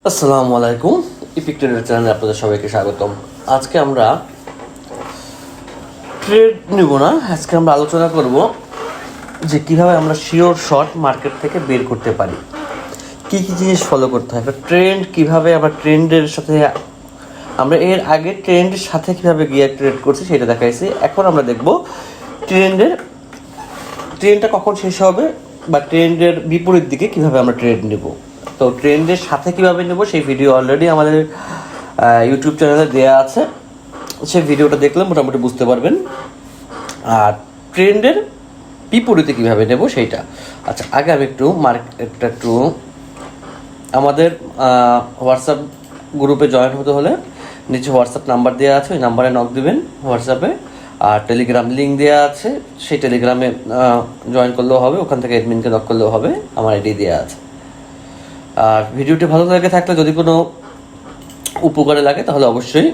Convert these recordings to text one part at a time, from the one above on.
আসসালামু আলাইকুম, epic tedder চ্যানেলে আপনাদের সবাইকে স্বাগতম। আজকে আমরা ট্রেড নিব না, আজকে আমরা আলোচনা করব যে কীভাবে আমরা শিওর শর্ট মার্কেট থেকে বের করতে পারি, কী কী জিনিস ফলো করতে হয়, একটা ট্রেন্ড কীভাবে আমরা ট্রেন্ডের সাথে, আমরা এর আগে ট্রেন্ডের সাথে কীভাবে গিয়ে ট্রেড করছি সেটা দেখাইছি। এখন আমরা দেখব ট্রেন্ডটা কখন শেষ হবে বা ট্রেন্ডের বিপরীত দিকে কীভাবে আমরা ট্রেড নেব। তো ট্রেন্ডের সাথে কীভাবে নেব সেই ভিডিও অলরেডি আমাদের ইউটিউব চ্যানেলে দেওয়া আছে, সেই ভিডিওটা দেখলে মোটামুটি বুঝতে পারবেন। আর ট্রেন্ডের বিপরীতে কীভাবে নেব সেইটা। আচ্ছা, আগে আমি একটু আমাদের হোয়াটসঅ্যাপ গ্রুপে জয়েন হতে হলে নিচে হোয়াটসঅ্যাপ নাম্বার দেওয়া আছে, ওই নাম্বারে নক দিবেন হোয়াটসঅ্যাপে। আর টেলিগ্রাম লিঙ্ক দেওয়া আছে, সেই টেলিগ্রামে জয়েন করলেও হবে, ওখান থেকে অ্যাডমিনকে নক করলেও হবে, আমার আইডি দেওয়া আছে। আর ভিডিওটি ভালো লাগে থাকলে, যদি কোনো উপকারে লাগে তাহলে অবশ্যই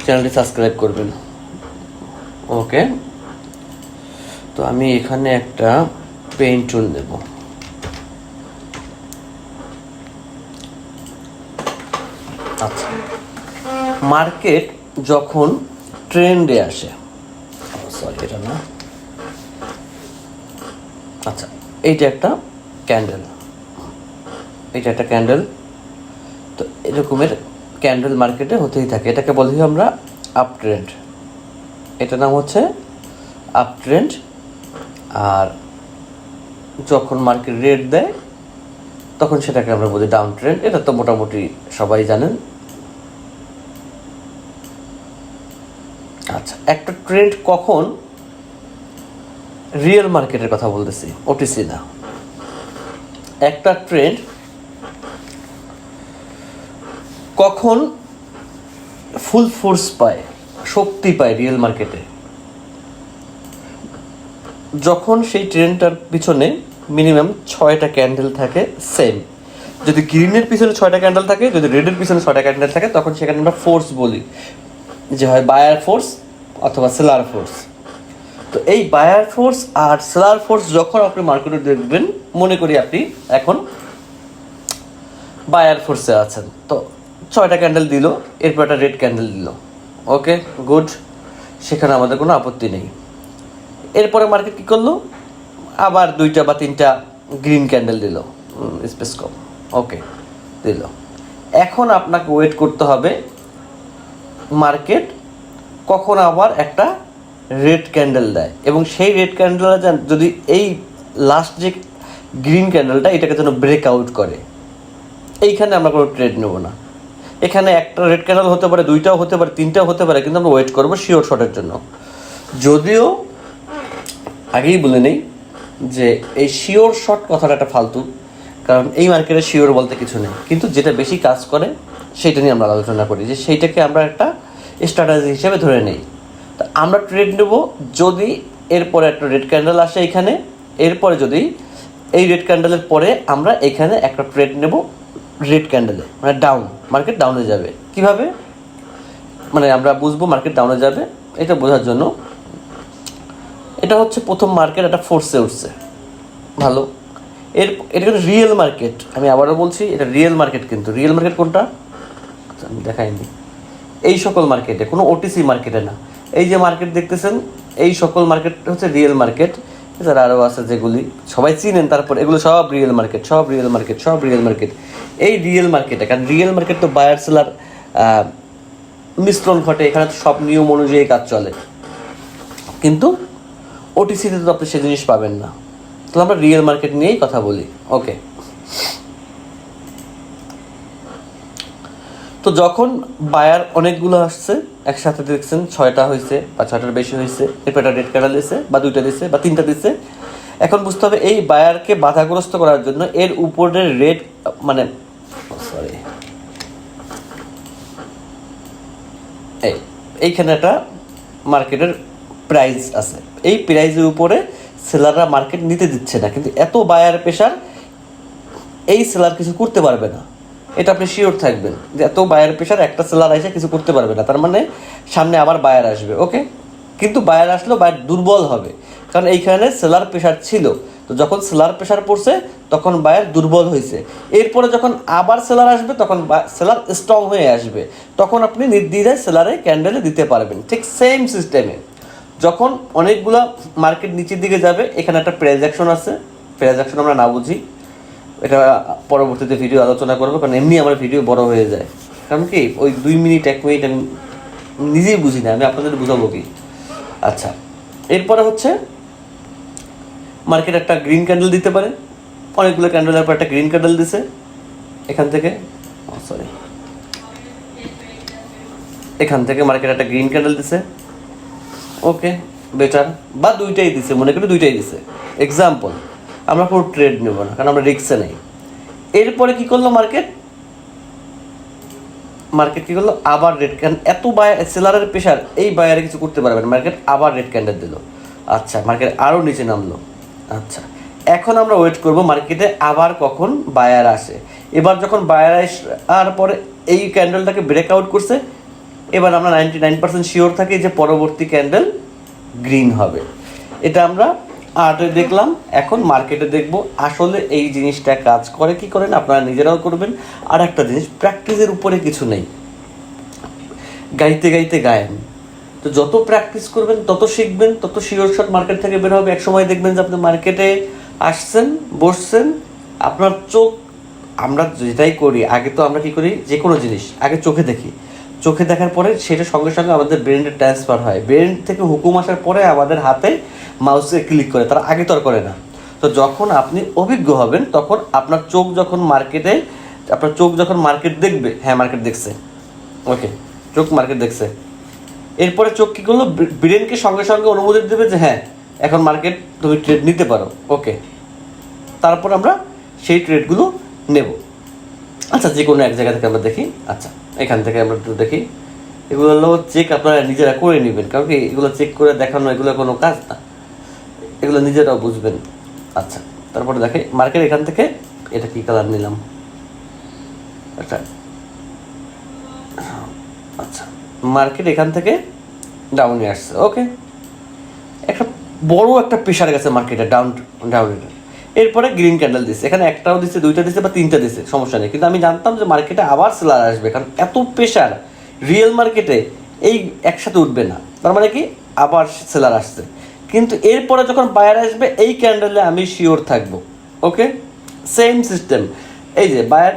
চ্যানেলটি সাবস্ক্রাইব করবেন। ওকে, তো আমি এখানে একটা পেইন্ট টুল নেব। আচ্ছা, মার্কেট যখন ট্রেন্ডে আসে, সরি এটা না, আচ্ছা এইটা একটা ক্যান্ডেল, তো এরকমের ক্যান্ডেল মার্কেটে হতেই থাকে, এটাকে বলি আমরা আপ ট্রেন্ড, এটার নাম হচ্ছে আপ ট্রেন্ড। আর যখন মার্কেট রেট দেয় তখন সেটাকে আমরা বলি ডাউন ট্রেন্ড, এটা তো মোটামুটি সবাই জানেন। আচ্ছা, একটা ট্রেন্ড কখন, রিয়েল মার্কেটের কথা বলতেছি, ওটিসি না। একটা ট্রেন্ড কখন ফুল ফোর্স পায়, শক্তি পায় রিয়েল মার্কেটে, যখন সেই ট্রেন্ডটার পিছনে মিনিমাম 6টা ক্যান্ডেল থাকে সেম। যদি গ্রিনের পিছনে 6টা ক্যান্ডেল থাকে, যদি রেডের পিছনে 6টা ক্যান্ডেল থাকে, তখন সেখানে আমরা ফোর্স বলি, যে হয় বায়ার ফোর্স অথবা সেলার ফোর্স। তো এই বায়ার ফোর্স আর সেলার ফোর্স যখন আপনি মার্কেটে দেখবেন, মনে করি আপনি এখন বায়ার ফোর্সে আছেন, তো 6টা ক্যান্ডেল দিল, এরপর একটা রেড ক্যান্ডেল দিল, ওকে গুড, সেখানে আমাদের কোনো আপত্তি নেই। এরপরে মার্কেট কী করলো, আবার 2টা বা 3টা গ্রিন ক্যান্ডেল দিল, স্পেস কম, ওকে দিল। এখন আপনাকে ওয়েট করতে হবে মার্কেট কখন আবার একটা রেড ক্যান্ডেল দেয়, এবং সেই রেড ক্যান্ডেলটা যদি এই লাস্ট যে গ্রিন ক্যান্ডেলটা, এটাকে যেন ব্রেকআউট করে, এইখানে আমরা কোনো ট্রেড নেব না। এখানে একটা রেড ক্যান্ডেল হতে পারে, 2টাও হতে পারে, 3টাও হতে পারে, কিন্তু আমরা ওয়েট করবো শিওর শটের জন্য। যদিও আগেই বলে নেই যে এই শিওর শট কথাটা একটা ফালতু, কারণ এই মার্কেটে শিওর বলতে কিছু নেই, কিন্তু যেটা বেশি কাজ করে সেইটা নিয়ে আমরা আলোচনা করি, যে সেইটাকে আমরা একটা স্ট্র্যাটেজি হিসেবে ধরে নেই। তা আমরা ট্রেড নেব যদি এরপরে একটা রেড ক্যান্ডেল আসে এখানে, এরপরে যদি এই রেড ক্যান্ডেলের পরে আমরা এখানে একটা ট্রেড নেব রেড ক্যান্ডেলে, মানে ডাউন, মার্কেট ডাউনে যাবে। কিভাবে মানে আমরা বুঝবো মার্কেট ডাউনে যাবে, এটা বোঝার জন্য, এটা হচ্ছে প্রথম মার্কেট একটা ফোর্সে উঠছে, ভালো, এটা কিন্তু রিয়েল মার্কেট, আমি আবারও বলছি এটা রিয়েল মার্কেট। কিন্তু রিয়েল মার্কেট কোনটা আমি দেখাইনি, এই সকল মার্কেটে, কোনো ওটিসি মার্কেটে না। এই যে মার্কেট দেখতেছেন, এই সকল মার্কেট হচ্ছে রিয়েল মার্কেট। এছাড়া আরও আছে যেগুলি সবাই চিনেন, তারপর এগুলো সব রিয়েল মার্কেট, এই রিয়েল মার্কেটে, কারণ রিয়েল মার্কেট তো বায়ার সেলার মিশ্রণ ঘটে, এখানে তো সব নিয়ম অনুযায়ী কাজ চলে, কিন্তু ওটিসিতে তো আপনি সে জিনিস পাবেন না। তাহলে আমরা রিয়েল মার্কেট নিয়েই কথা বলি, ওকে। তো যখন বায়ার অনেকগুলো আসছে একসাথে, দেখছেন 6টা হয়েছে বা 6টার বেশি হয়েছে, এরপর একটা রেড ক্যান্ডেল দিচ্ছে বা 2টা দিচ্ছে বা 3টা দিচ্ছে, এখন বুঝতে হবে এই বায়ারকে বাধাগ্রস্ত করার জন্য এর উপরের রেড, মানে সরি, এইখানে একটা মার্কেটের প্রাইস আছে, এই প্রাইসের উপরে সেলাররা মার্কেট নিতে দিচ্ছে না, কিন্তু এত বায়ার প্রেশার, এই সেলার কিছু করতে পারবে না, এটা আপনি শিওর থাকবেন যে এত বায়ার প্রেশার, একটা সেলার এসে কিছু করতে পারবে না, তার মানে সামনে আবার বায়ার আসবে, ওকে। কিন্তু বায়ার আসলেও বায়ার দুর্বল হবে, কারণ এইখানে সেলার প্রেশার ছিল, তো যখন সেলার প্রেশার পড়ছে তখন বায়ার দুর্বল হয়েছে, এরপরে যখন আবার সেলার আসবে তখন সেলার স্ট্রং হয়ে আসবে, তখন আপনি নির্দ্বিধায় সেলারে ক্যান্ডেলে দিতে পারবেন। ঠিক সেম সিস্টেমে যখন অনেকগুলো মার্কেট নিচের দিকে যাবে, এখানে একটা প্রাইস অ্যাকশন আছে, প্রাইস অ্যাকশন আমরা না বুঝি, এটা পরবর্তীতে ভিডিও আলোচনা করবো, কারণ এমনি আমার ভিডিও বড় হয়ে যায়। কারণ কি ওই 2 মিনিট 1 মিনিট আমি নিজেই বুঝি না, আমি আপনাদের বুঝাবো কি। আচ্ছা, এরপরে হচ্ছে মার্কেট একটা গ্রিন ক্যান্ডেল দিতে পারে, অনেকগুলো ক্যান্ডেলের পর একটা গ্রিন ক্যান্ডেল দিছে এখান থেকে, এখান থেকে মার্কেট একটা গ্রিন ক্যান্ডেল দিছে, ওকে বেটার, বা দুইটাই দিছে, মনে করি দুইটাই দিছে এক্সাম্পল, আমরা কোনো ট্রেড নেব না কারণ আমরা রিস্কে নেই। এরপরে কি করলো মার্কেট কি করলো, আবার রেড ক্যান্ডেল, এত সেলারের প্রেশার, এই বায়ারে কিছু করতে পারবে না, মার্কেট আবার রেড ক্যান্ডেল দিল। আচ্ছা, মার্কেট আরও নিচে নামলো। আচ্ছা, এখন আমরা ওয়েট করব মার্কেটে আবার কখন বায়ার আসে। এবার যখন বায়ার আসার পরে এই ক্যান্ডেলটাকে ব্রেকআউট করছে, এবার আমরা 99% শিওর থাকি যে পরবর্তী ক্যান্ডেল গ্রিন হবে। এটা আমরা আর্টে দেখলাম, এখন মার্কেটে দেখব আসলে এই জিনিসটা কাজ করে কি করে না, আপনারা নিজেরাও করবেন। আর একটা জিনিস, প্র্যাকটিসের উপরে কিছু নেই, গাইতে গাইতে গায়েন। তো যত প্র্যাকটিস করবেন তত শিখবেন, তত শিওর শট মার্কেট থেকে বের হবে। এক সময় দেখবেন যে আপনি মার্কেটে আসছেন, বসছেন, আপনার চোখ, আমরা যেটাই করি আগে তো আমরা কী করি, যে কোনো জিনিস আগে চোখে দেখি, চোখে দেখার পরে সেটা সঙ্গে সঙ্গে আমাদের ব্রেনে ট্রান্সফার হয়, ব্রেন থেকে হুকুম আসার পরে আমাদের হাতে মাউসে ক্লিক করে, তার আগে তো আর করে না। তো যখন আপনি অভিজ্ঞ হবেন তখন আপনার চোখ যখন মার্কেট দেখবে, হ্যাঁ মার্কেট দেখছে, ওকে চোখ মার্কেট দেখছে, এরপরে চোখ কী করলো, ব্রেনকে সঙ্গে সঙ্গে অনুমোদন দেবে যে হ্যাঁ এখন মার্কেট তুমি ট্রেড নিতে পারো, ওকে, তারপর আমরা সেই ট্রেডগুলো নেব। আচ্ছা, যে কোনো এক জায়গা থেকে আমরা দেখি। আচ্ছা, এখান থেকে আমরা একটু দেখি, এগুলো হলো চেক আপনারা নিজেরা করে নেবেন, কারণ কি এগুলো চেক করে দেখানো এগুলো কোনো কাজ না, এগুলো নিজেরাও বুঝবেন। আচ্ছা, তারপরে দেখে মার্কেট এখান থেকে, এটা কি কালার নিলাম, আচ্ছা আচ্ছা, মার্কেট এখান থেকে ডাউনে আসছে, ওকে, একটা বড় একটা প্রেশার গেছে মার্কেটে ডাউনে। এরপরে গ্রিন ক্যান্ডেল দিচ্ছে, এখানে একটাও দিচ্ছে, দুইটা দিচ্ছে বা তিনটা দিচ্ছে, সমস্যা নেই, কিন্তু আমি জানতাম যে মার্কেটে আবার সেলার আসবে, কারণ এত প্রেশার রিয়েল মার্কেটে এই একসাথে উঠবে না, তার মানে কি আবার সেলার আসছে। কিন্তু এরপরে যখন বায়ার আসবে এই ক্যান্ডেলে আমি শিওর থাকবো, ওকে, সেম সিস্টেম। এই যে বায়ার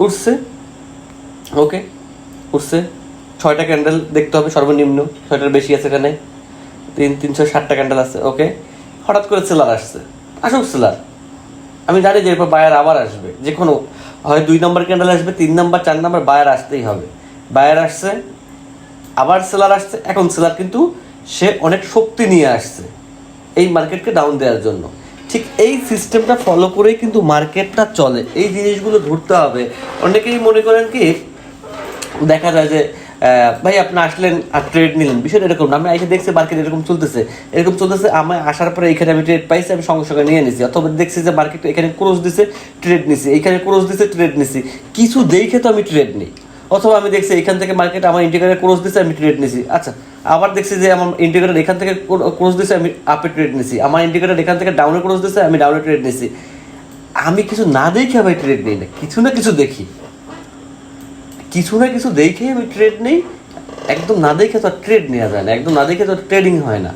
উঠছে, ওকে উঠছে, 6টা ক্যান্ডেল দেখতে হবে সর্বনিম্ন, 6টার বেশি আছে, এখানে 360টা ক্যান্ডেল আছে, ওকে, হঠাৎ করে সেলার আসছে, আসুক সেলার, আমি জানি যে এরপর বায়ার আবার আসবে, যে কোনো হয় 2 নম্বর ক্যান্ডেল আসবে, 3 নম্বর 4 নম্বর বায়ার আসতেই হবে। বায়ার আসছে, আবার সেলার আসছে, এখন সেলার কিন্তু সে অনেক শক্তি নিয়ে আসছে এই মার্কেটকে ডাউন দেওয়ার জন্য। ঠিক এই সিস্টেমটা ফলো করেই কিন্তু মার্কেটটা চলে, এই জিনিসগুলো ধরতে হবে। অনেকেই মনে করেন কি, দেখা যায় যে ভাই আপনি আসলেন আর ট্রেড নিলেন, বিষয়টা এরকম না, আমি এসে দেখছি মার্কেট এরকম চলতেছে, আমি আসার পরে এখানে আমি ট্রেড পাইছি, আমি সঙ্গে সঙ্গে নিয়ে নিছি, অথবা দেখছি যে মার্কেট এখানে ক্রস দিছে ট্রেড নিছি, এখানে ক্রস দিছে ট্রেড নিছি, কিছু দেখে তো আমি ট্রেড নিই। অথবা আমি দেখছি এখান থেকে মার্কেট আমার ইন্ডিকেটর ক্রস দিছে, আমি ট্রেড নিছি, আচ্ছা, আবার দেখছি যে আমার ইন্ডিকেটর এখান থেকে ক্রস দিছে, আমি আপে ট্রেড নিছি, আমার ইন্ডিকেটর এখান থেকে ডাউনে ক্রস দিছে, আমি ডাউনে ট্রেড নিছি। আমি কিছু না দেখে আমি ট্রেড নিই না, কিছু না কিছু দেখি, কিছু না কিছু দেখে আমি ট্রেড নেই, একদম না দেখে তো ট্রেড নেওয়া যায় না, একদম না দেখে তো ট্রেডিং হয় না।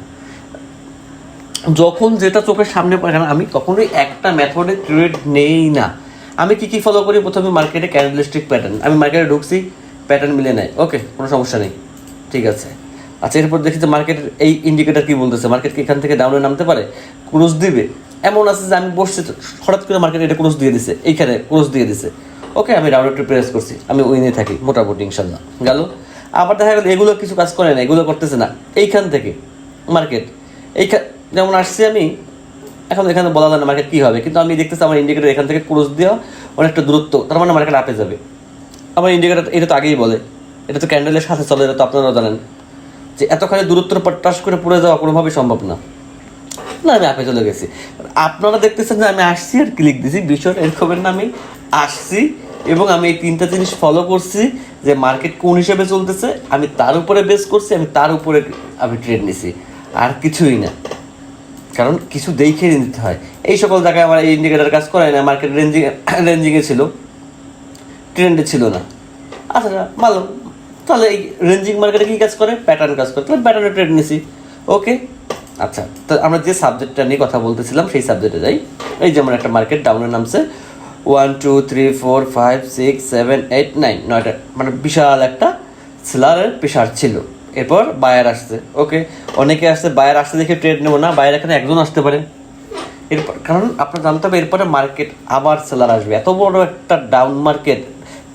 যখন যেটা চোখের সামনে পড়ে, কারণ আমি কখনোই একটা মেথডে ট্রেড নেই না। আমি কি ফলো করি, প্রথমে মার্কেটে ক্যান্ডেলস্টিক প্যাটার্ন, আমি মার্কেটে ঢুকছি, প্যাটার্ন মিলে নেয়, ওকে কোনো সমস্যা নেই, ঠিক আছে। আচ্ছা, এরপর দেখি যে মার্কেটের এই ইন্ডিকেটার কী বলতেছে, মার্কেট কি এখান থেকে ডাউনে নামতে পারে, ক্রস দিবে, এমন আছে যে আমি বসছি হঠাৎ করে মার্কেট এটা ক্রস দিয়ে দিছে, এইখানে ক্রস দিয়ে দিছে, ওকে, আমি ডাউনলোড প্রেস করছি, আমি উইনে থাকি মোটামুটি ইনশাল্লাহ গেল। আবার দেখা গেল এগুলো কিছু কাজ করে না, এগুলো করতেছে না, এইখান থেকে মার্কেট যেমন আসছি আমি, এখন এখানে বলা যায় না মার্কেট কী হবে, কিন্তু আমি দেখতেছি আমার ইন্ডিকেটার এখান থেকে ক্রস দেওয়া অনেকটা দূরত্ব, তার মানে মার্কেট আপে যাবে। আমার ইন্ডিকেটার এটা তো আগেই বলে, এটা তো ক্যান্ডেলের সাথে চলে, এটা তো আপনারাও জানেন যে এতখানি দূরত্বের পর টাস করে পড়ে যাওয়া কোনোভাবেই সম্ভব না, আমি আপে চলে গেছি। আপনারা দেখতেছেন যে আমি আসছি আর ক্লিক দিছি, বিষয়টা এরকমের না, আমি আসছি এবং আমি এই 3টা জিনিস ফলো করছি, যে মার্কেট কোন হিসেবে চলতেছে আমি তার উপরে বেস করছি, আমি তার উপরে আমি ট্রেড নিছি, আর কিছুই না। কারণ কিছু দেখে নিতে হয়। এই সকল জায়গায় আমার এই ইন্ডিকেটার কাজ করে না, মার্কেট রেঞ্জিংয়ে ছিল, ট্রেন্ডে ছিল না। আচ্ছা ভালো, তাহলে এই রেঞ্জিং মার্কেটে কী কাজ করে? প্যাটার্ন কাজ করে, তাহলে প্যাটার্নে ট্রেড নিছি। ওকে, আচ্ছা, তো আমরা যে সাবজেক্টটা নিয়ে কথা বলতেছিলাম সেই সাবজেক্টে যাই। এই যেমন একটা মার্কেট ডাউনে নামছে 1 2 3 4 5 6 7 8 9, 9টা, মানে বিশাল একটা সেলারের প্রেশার ছিল। এরপর বায়ার আসছে। ওকে, অনেকে আসছে, বায়ার আসতে দেখে ট্রেড নেবো না, বায়ার এখানে একজন আসতে পারে। এরপর কারণ আপনার জানতে হবে এরপরে মার্কেট আবার সেলার আসবে। এত বড় একটা ডাউন মার্কেট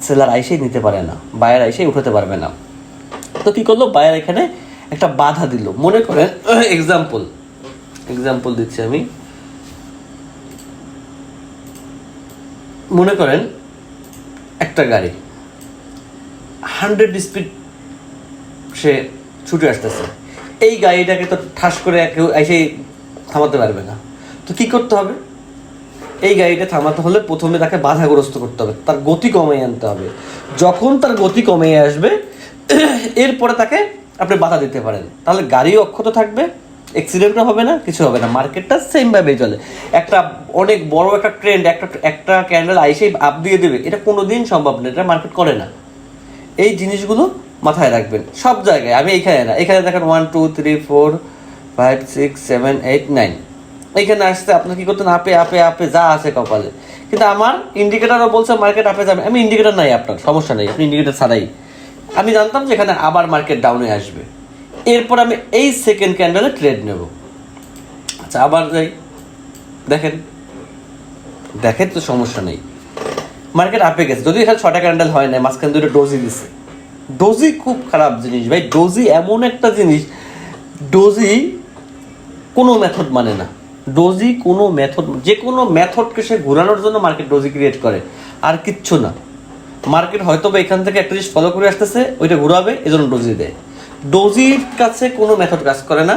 সেলার আইসেই নিতে পারে না, বায়ার আইসেই উঠাতে পারবে না। তো কী করলো, বায়ার এখানে একটা বাধা দিল। মনে করেন এক্সাম্পল দিচ্ছি আমি, মনে করেন একটা গাড়ি 100 স্পিড সে ছুটে আসতেছে, এই গাড়িটাকে তো ঠাস করে কেউ এসেই থামাতে পারবে না। তো কী করতে হবে? এই গাড়িটা থামাতে হলে প্রথমে তাকে বাধাগ্রস্ত করতে হবে, তার গতি কমিয়ে আনতে হবে। যখন তার গতি কমিয়ে আসবে এরপরে তাকে আপনি বাধা দিতে পারেন, তাহলে গাড়িও অক্ষত থাকবে, অ্যাক্সিডেন্টও হবে না, কিছু হবে না, মার্কেটটা সেমভাবেই চলে। একটা অনেক বড় একটা ট্রেন্ড একটা ক্যান্ডেল আইসেই আপ দিয়ে দেবে, এটা কোনো দিন সম্ভব না, এটা মার্কেট করে না। এই জিনিসগুলো মাথায় রাখবেন সব জায়গায়। আমি এইখানে না, এখানে দেখেন 1 2 3 4 5 6 7 8 9, এইখানে আসতে আপনার কী করতেন? আপে আপে আপে যা আছে কপালে। কিন্তু আমার ইন্ডিকেটারও বলছে মার্কেট আপে যাবে, আমি ইন্ডিকেটার নাই, আপনার সমস্যা নেই, আপনি ইন্ডিকেটার ছাড়াই। আমি জানতাম যে এখানে আবার মার্কেট ডাউনে আসবে, এরপর আমি এই সেকেন্ড ক্যান্ডেলে ট্রেড নেব। আচ্ছা, আবার যাই, দেখেন তো সমস্যা নেই, মার্কেট আপে গেছে, যদি এখানে 6টা ক্যান্ডেল হয় না, মাঝখানে 2টা ডোজি দিছে। ডোজি খুব খারাপ জিনিস ভাই, ডোজি এমন একটা জিনিস, ডোজি কোনো মেথড মানে না, ডোজি কোনো মেথড, যে কোনো মেথডকে সে ঘোরানোর জন্য মার্কেট ডোজি ক্রিয়েট করে, আর কিচ্ছু না। মার্কেট হয়তো বা এখান থেকে একটা জিনিস ফলো করে আসতেছে, ওইটা ঘুরাবে, এজন্য ডোজি দেয়। ডোজির কাছে কোনো মেথড কাজ করে না।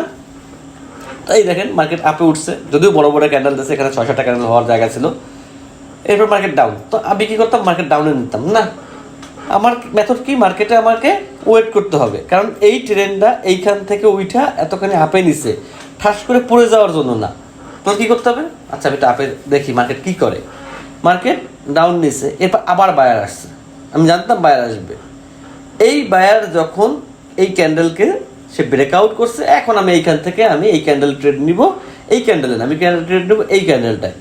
তাই দেখেন মার্কেট আপে উঠছে, যদিও বড় বড় ক্যান্ডেল দিচ্ছে, এখানে 6-7টা ক্যান্ডেল হওয়ার জায়গা ছিল। এরপর মার্কেট ডাউন, তো আমি কী করতাম? মার্কেট ডাউনে নিতাম না। আমার মেথড কি? মার্কেটে আমাকে ওয়েট করতে হবে, কারণ এই ট্রেনটা এইখান থেকে উইঠা এতখানি আপে নিছে, ঠাস করে পড়ে যাওয়ার জন্য না। তো কী করতে হবে? আচ্ছা, আমি এটা আপে দেখি মার্কেট কী করে। মার্কেট ডাউন নিছে, এরপর আবার বায়ার আসছে, আমি জানতাম বায়ার আসবে। এই বায়ার যখন এই ক্যান্ডেলকে সে ব্রেকআউট করছে, এখন আমি এইখান থেকে আমি এই ক্যান্ডেল ট্রেড নিব, এই ক্যান্ডেলে না, আমি ক্যান্ডেল ট্রেড নেব এই ক্যান্ডেলটায়,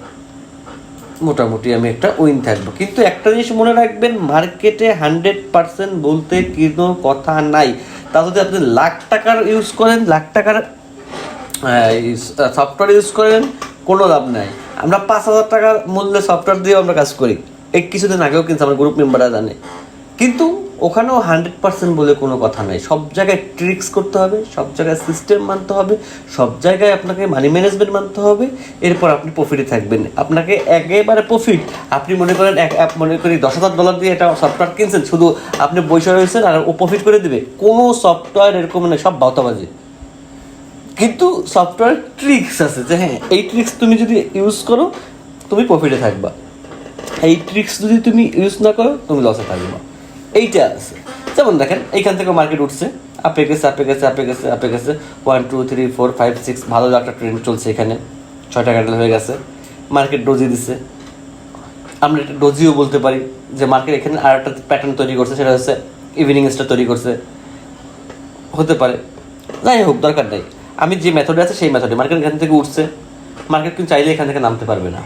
মোটামুটি আমি একটা উইন থাকবো। কিন্তু একটা জিনিস মনে রাখবেন, মার্কেটে 100% বলতে কোনো কথা নাই। তা যদি আপনি লাখ টাকার ইউজ করেন, লাখ টাকার সফটওয়্যার ইউজ করেন, কোনো লাভ নাই। আমরা 5,000 টাকা মূল্যে সফটওয়্যার দিয়েও আমরা কাজ করি, এই কিছুদিন আগেও কিন্তু আমার গ্রুপ মেম্বাররা জানে। কিন্তু ওখানেও 100% বলে কোনো কথা নাই, সব জায়গায় ট্রিক্স করতে হবে, সব জায়গায় সিস্টেম মানতে হবে, সব জায়গায় আপনাকে মানি ম্যানেজমেন্ট মানতে হবে, এরপর আপনি প্রফিটে থাকবেন। আপনাকে একেবারে প্রফিট, আপনি মনে করেন মনে করি $10,000 দিয়ে একটা সফটওয়্যার কিনছেন, শুধু আপনি বৈশা হয়েছেন আর ও প্রফিট করে দেবে, কোনো সফটওয়্যার এরকম নেই, সব বাউতাবাজি। কিন্তু সফটওয়্যার ট্রিক্স আছে, যে হ্যাঁ এই ট্রিক্স তুমি যদি ইউজ করো তুমি প্রফিটে থাকবা, এই ট্রিক্স যদি তুমি ইউজ না করো তুমি লসে থাকবা, এইটা আছে। যেমন দেখেন এইখান থেকে মার্কেট উঠছে, আপে গেছে 1 2 3 4 5 6, ভালো একটা ট্রেন্ড চলছে, এখানে 6টা ক্যান্ডেল হয়ে গেছে, মার্কেট ডোজি দিচ্ছে। আমরা এটা ডোজিও বলতে পারি, যে মার্কেট এখানে আর একটা প্যাটার্ন তৈরি করছে, সেটা হচ্ছে ইভিনিং স্টার তৈরি করছে, হতে পারে, যাই হোক দরকার নেই। আমি যে মেথডে আছে সেই মেথডে, মার্কেট এখান থেকে উঠছে, মার্কেট কিন্তু চাইলে এখান থেকে নামতে পারবে না।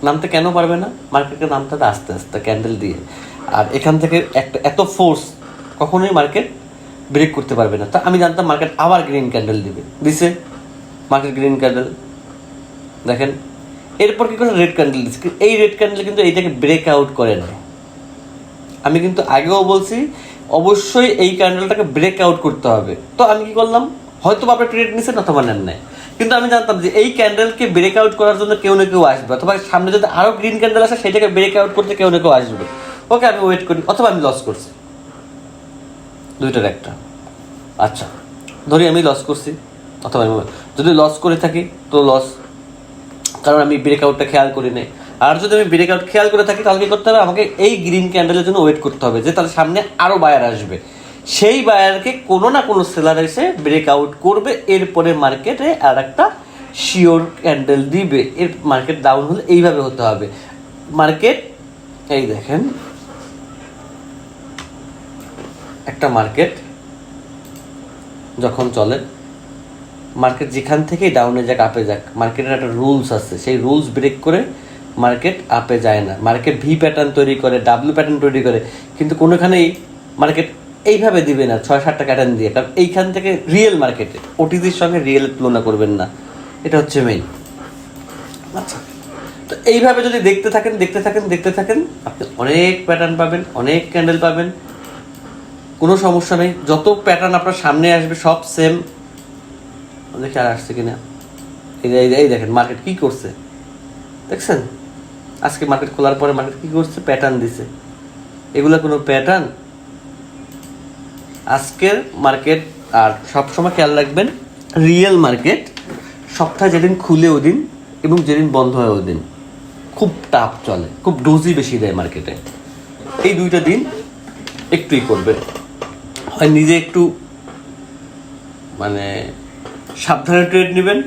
নামতে কেন পারবে না? মার্কেটকে নামতে হবে আস্তে আস্তে ক্যান্ডেল দিয়ে, আর এখান থেকে একটা এত ফোর্স কখনোই মার্কেট ব্রেক করতে পারবে না। তা আমি জানতাম মার্কেট আবার গ্রিন ক্যান্ডেল দিছে, মার্কেট গ্রিন ক্যান্ডেল দেখেন, এরপর কী করে রেড ক্যান্ডেল দিচ্ছে, এই রেড ক্যান্ডেল কিন্তু এইটাকে ব্রেক আউট করে নেয়। আমি কিন্তু আগেও বলছি অবশ্যই এই ক্যান্ডেলটাকে ব্রেক আউট করতে হবে। তো আমি কি করলাম, হয়তো আপনি ট্রেড নিচ্ছেন অথবা নেন নাই, কিন্তু আমি জানতাম যে এই ক্যান্ডেলকে ব্রেক আউট করার জন্য কেউ না কেউ আসবে, অথবা সামনে যদি আরও গ্রিন ক্যান্ডেল আসে সেটাকে ব্রেক আউট করতে কেউ না কেউ আসবে। ওকে, আমি ওয়েট করি, অথবা আমি লস করছি, দুইটার একটা। আচ্ছা, ধরি আমি লস করছি, অথবা আমি যদি লস করে থাকি তো লস, কারণ আমি ব্রেকআউটটা খেয়াল করি নাই। আর যদি আমি ব্রেকআউট খেয়াল করে থাকি তাহলে কী করতে হবে, আমাকে এই গ্রিন ক্যান্ডেলের জন্য ওয়েট করতে হবে, যে তাহলে সামনে আরও বায়ার আসবে। সেই বায়ারকে কোনো না কোনো সেলার এসে ব্রেকআউট করবে, এরপরে মার্কেটে আর একটা শিওর ক্যান্ডেল দিবে। এর মার্কেট ডাউন হলে এইভাবে হতে হবে। মার্কেট এই দেখেন, একটা মার্কেট যখন চলে, মার্কেট যেখান থেকেই ডাউনে যাক আপে যাক, মার্কেটের একটা রুলস আছে, সেই রুলস ব্রেক করে মার্কেট আপে যায় না। মার্কেট ভি প্যাটার্ন তৈরি করে, ডাব্লিউ প্যাটার্ন তৈরি করে, কিন্তু কোনোখানেই মার্কেট এইভাবে দিবে না 6-7টা প্যাটার্ন দিয়ে, কারণ এইখান থেকে রিয়েল মার্কেটে ওটিজির সঙ্গে রিয়েল তুলনা করবেন না, এটা হচ্ছে মেইন। আচ্ছা, তো এইভাবে যদি দেখতে থাকেন আপনি অনেক প্যাটার্ন পাবেন, অনেক ক্যান্ডেল পাবেন, কোনো সমস্যা নেই। যত প্যাটার্ন আপনার সামনে আসবে সব সেম। দেখি আর আসছে কিনা। এই দেখেন মার্কেট কি করছে, দেখছেন? আজকে মার্কেট খোলার পরে মার্কেট কি করছে, প্যাটার্ন দিছে। এগুলো কোনো প্যাটার্ন? আজকের মার্কেট, আর সবসময় খেয়াল রাখবেন, রিয়েল মার্কেট সপ্তাহে যেদিন খুলে ওদিন এবং যেদিন বন্ধ হয় ওদিন খুব টাফ চলে, খুব ডোজি বেশি দেয় মার্কেটে। এই দুইটা দিন একটুই করবেন, হয় নিজে একটু মানে সাবধানে ট্রেড নেবেন,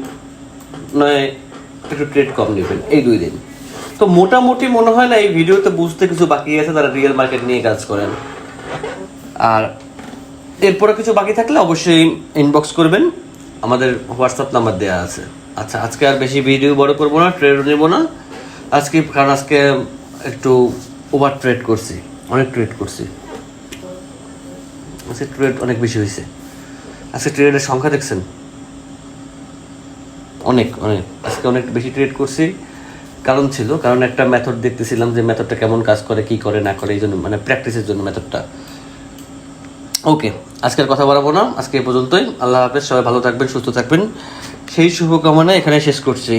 নয় একটু ট্রেড কম নেবেন, এই 2 দিন। তো মোটামুটি মনে হয় না এই ভিডিওতে বুঝতে কিছু বাকি আছে তারা রিয়েল মার্কেট নিয়ে কাজ করেন। আর এরপরে কিছু বাকি থাকলে অবশ্যই ইনবক্স করবেন, আমাদের হোয়াটসঅ্যাপ নাম্বার দেওয়া আছে। আচ্ছা, আজকে আর বেশি ভিডিও বড় করবো না, ট্রেড নেব না আজকে, কারণ আজকে একটু ওভার ট্রেড করছি, অনেক ট্রেড করছি, আজকে ট্রেড অনেক বেশি হয়েছে। আজকে ট্রেডের সংখ্যা দেখছেন, অনেক আজকে অনেক বেশি ট্রেড করছি। কারণ একটা মেথড দেখতেছিলাম যে মেথডটা কেমন কাজ করে, কি করে না করে, এই জন্য মানে প্র্যাকটিসের জন্য মেথডটা। ওকে, আজকের কথা বাড়াবো না, আজকে এই পর্যন্তই। আল্লাহ হাফেজ, সবাই ভালো থাকবেন, সুস্থ থাকবেন, সেই শুভকামনা এখানে শেষ করছি।